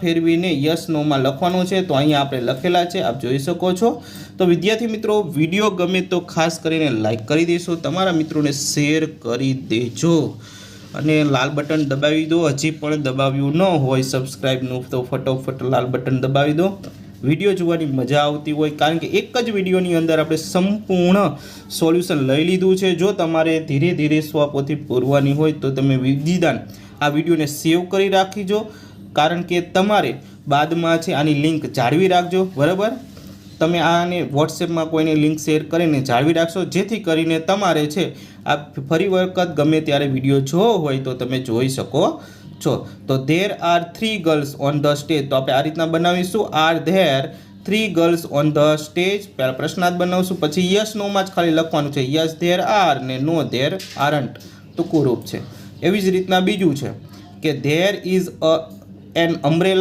ફેરવીને યસ નોમાં લખવાનું છે। તો અહીંયા આપણે લખેલા છે, આપ જોઈ શકો છો। તો વિદ્યાર્થી મિત્રો, વિડીયો ગમે તો ખાસ કરીને લાઈક કરી દેશો, તમારા મિત્રોને શેર કરી દેજો અને લાલ બટન દબાવી દો। હજી પણ દબાવ્યું ન હોય સબસ્ક્રાઈબનું તો ફટોફટ લાલ બટન દબાવી દો। વિડીયો જોવાની મજા આવતી હોય, કારણ કે એક જ વિડીયોની અંદર આપણે સંપૂર્ણ સોલ્યુશન લઈ લીધું છે। જો તમારે ધીરે ધીરે સ્વપોથી પૂરવાની હોય તો તમે વિધિદાન આ વિડીયોને સેવ કરી રાખીજો, કારણ કે તમારે બાદમાં છે આની લિંક જાળવી રાખજો, બરાબર। તમે આને વોટ્સએપમાં કોઈને લિંક શેર કરીને જાળવી રાખશો, જેથી કરીને તમારે છે આ ફરી વખત ગમે ત્યારે વિડીયો જોવો હોય તો તમે જોઈ શકો છો। તો there are 3 girls on the stage, તો આપણે આ રીતના બનાવીશું, are there 3 girls on the stage. પહેલા પ્રશ્નાર્થ બનાવશું, પછી યસ નોમાં જ ખાલી લખવાનું છે, યસ ધેર આર ને નો ધેર આરન્ટ, ટૂંકું રૂપ છે। એવી જ રીતના બીજું છે કે ધેર ઇઝ એન અમ્બ્રેલા